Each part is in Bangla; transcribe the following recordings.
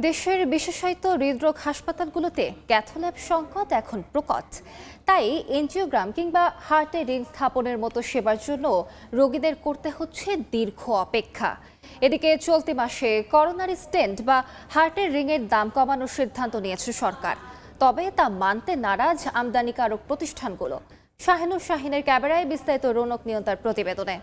দেশের বিশেষায়িত হৃদরোগ হাসপাতালগুলোতে ক্যাথল্যাব সংকট এখন প্রকট। তাই এনজিওগ্রাম কিংবা হার্টে রিং স্থাপনের মতো সেবার জন্য রোগীদের করতে হচ্ছে দীর্ঘ অপেক্ষা। এদিকে চলতি মাসে করোনারি স্টেন্ট বা হার্টের রিংয়ের দাম কমানোর সিদ্ধান্ত নিয়েছে সরকার। তবে তা মানতে নারাজ আমদানিকারক প্রতিষ্ঠানগুলো। শাহিনুর শাহিনের ক্যামেরায় বিস্তারিত রৌনক নিয়ন্তার প্রতিবেদনে।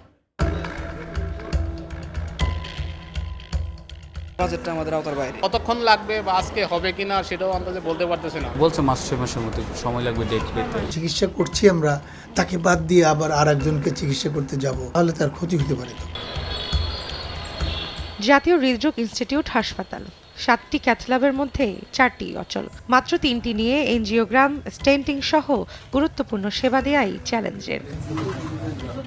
বাজেটটা আমাদের আওতার বাইরে। কতক্ষণ লাগবে বা আজকে হবে কিনা সেটাও আন্দাজে বলতে পারতেছি না। বলছে মাস 6 মাসের মতো সময় লাগবে ডেট পেতে। চিকিৎসা করছি আমরা, তাকে বাদ দিয়ে আবার আরেকজনকে চিকিৎসা করতে যাব, তাহলে তার ক্ষতি হতে পারে। তো জাতীয় হৃদরোগ ইনস্টিটিউট হাসপাতাল 7টি ক্যাথল্যাবের মধ্যে 4টি অচল, মাত্র 3টি নিয়ে এনজিওগ্রাম, স্টেন্টিং সহ গুরুত্বপূর্ণ সেবা দেয়াই চ্যালেঞ্জের।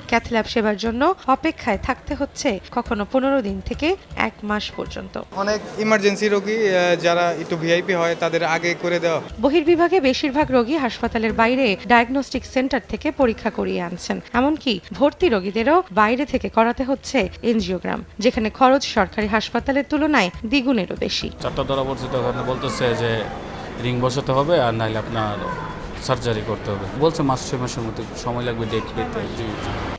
ক্যাথল্যাব সেবার জন্য অপেক্ষায় থাকতে হচ্ছে কখনো 15 দিন থেকে 1 মাস পর্যন্ত। অনেক ইমার্জেন্সি রোগী যারা একটু ভিআইপি হয় তাদের আগে করে দেওয়া। বহির্বিভাগে বেশিরভাগ রোগী হাসপাতালের বাইরে ডায়াগনস্টিক সেন্টার থেকে পরীক্ষা করিয়ে আনছেন। এমনকি ভর্তি রোগীদেরও বাইরে থেকে করাতে হচ্ছে এনজিওগ্রাম, যেখানে খরচ সরকারি হাসপাতালের তুলনায় দ্বিগুণেরও বেশি। চারটা ধরা পড়ছে, তখন বলতেছে যে রিং বসাতে হবে আর নাহলে আপনার সার্জারি করতে হবে। বলছে মাস 6 মাসের মতো সময় লাগবে ডেট পেতে।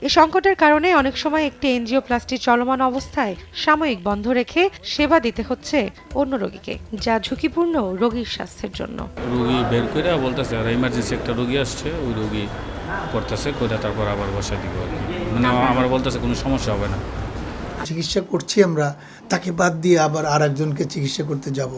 এই সংকটের কারণে অনেক সময় একটি এনজিওপ্লাস্টি চলমান অবস্থায় সাময়িক বন্ধ রেখে সেবা দিতে হচ্ছে অন্য রোগীকে, যা ঝুঁকিপূর্ণ রোগীর স্বাস্থ্যের জন্য। রোগী বের করে বলতেছে আর ইমার্জেন্সি একটা রোগী আসছে, ওই রোগী করতেছে করে তারপর আবার বসা দিব আর কি। মানে আমার বলতেছে কোনো সমস্যা হবে না। চিকিৎসা করছি আমরা, তাকে বাদ দিয়ে আবার আরেকজনকে চিকিৎসা করতে যাব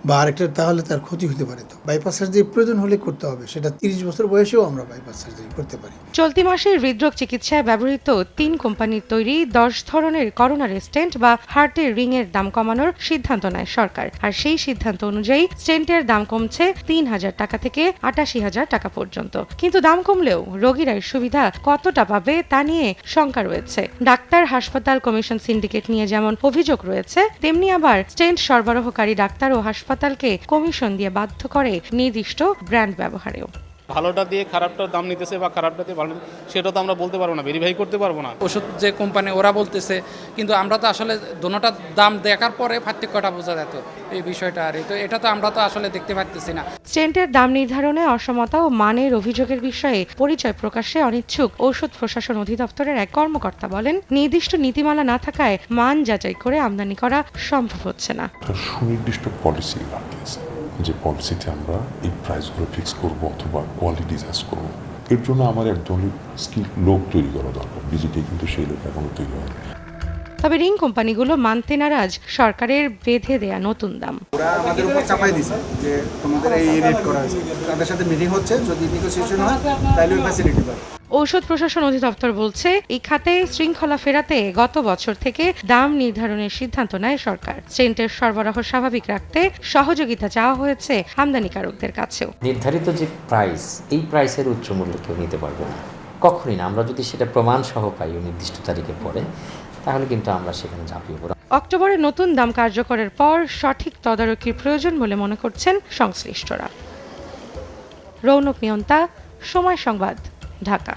বা আরেকটা, তাহলে তার ক্ষতি হতে পারে। তো বাইপাস সার্জারি প্রয়োজন হলে করতে হবে, সেটা 30 বছর বয়সেও আমরা বাইপাস সার্জারি করতে পারি। চলতি মাসে হৃদরোগ চিকিৎসায় ব্যবহৃত 3 কোম্পানির তৈরি 10 ধরনের করোনারি স্টেন্ট বা হার্টের রিং এর দাম কমানোর সিদ্ধান্ত নেয় সরকার। আর সেই সিদ্ধান্ত অনুযায়ী স্টেন্টের দাম কমছে 3,000 টাকা থেকে 88,000 টাকা পর্যন্ত। কিন্তু দাম কমলেও রোগীরা এর সুবিধা কতটা পাবে তা নিয়ে শঙ্কা রয়েছে। ডাক্তার হাসপাতাল কমিশন সিন্ডিকেট নিয়ে যেমন অভিযোগ রয়েছে, তেমনি আবার স্টেন্ট সরবরাহকারী ডাক্তার ও হাসপাতালকে কমিশন দিয়ে বাধ্য করে নির্দিষ্ট ব্র্যান্ড ব্যবহারেও। ভালোটা দিয়ে খারাপটার দাম নিতেছে বা খারাপটা দিয়ে ভালো, সেটা তো আমরা বলতে পারবো না, ভেরিফাই করতে পারবো না। ওষুধ যে কোম্পানি ওরা বলতেছে, কিন্তু আমরা তো আসলে দোনোটার দাম দেখার পরে পার্থক্যটা বোঝা যেত এই বিষয়টা। আর তো এটা তো আমরা তো আসলে দেখতে পাচ্ছি না। স্টেন্টের দাম নির্ধারণে অসমতা ও মানের অভিযোগের বিষয়ে পরিচয় প্রকাশে অনিচ্ছুক ঔষধ প্রশাসন অধিদপ্তরের এক কর্মকর্তা বলেন, নির্দিষ্ট নীতিমালা না থাকায় মান যাচাই করে আমদানি করা সম্ভব হচ্ছে না। সুনির্দিষ্ট পলিসি আছে, যে পলিসিতে আমরা এই প্রাইসগুলো ফিক্স করব অথবা কোয়ালিটি জাজ করব। এর জন্য আমার একজনের স্কিল লোক তৈরি করা দরকার। বিজেপি কিন্তু সেই লোক এখনো তৈরি হয়। তবে রিং কোম্পানিগুলো মানতে নারাজ সরকারের বেঁধে দেয়া নতুন দাম। ওরা আমাদের উপর চাপাই দিছে যে তোমাদের এই রেট করা হয়েছে, তাদের সাথে মিটিং হচ্ছে, যদি নেগোসিয়েশন হয় তাহলে ওই ফ্যাসিলিটি পাবে। ঔষধ প্রশাসন অধিদপ্তর বলছে, এই খাতে শৃঙ্খলা ফেরাতে গত বছর থেকে দাম নির্ধারণের সিদ্ধান্ত নেয় সরকার। স্টেন্টের সরবরাহ স্বাভাবিক রাখতে সহযোগিতা চাওয়া হয়েছে আমদানিকারকদের কাছেও। নির্ধারিত যে প্রাইস, এই প্রাইসের উচ্চ মূল্য কেউ নিতে পারবে না, কখনই না। আমরা যদি সেটা প্রমাণ সহ পাই নির্দিষ্ট তারিখের পরে, তাহলে কিন্তু আমরা সেখানে ঝাঁপিয়ে পড়ব। অক্টোবরে নতুন দাম কার্যকরের পর সঠিক তদারকির প্রয়োজন বলে মনে করছেন সংশ্লিষ্টরা। রৌনক নিয়ন্তা, সময় সংবাদ, ঢাকা।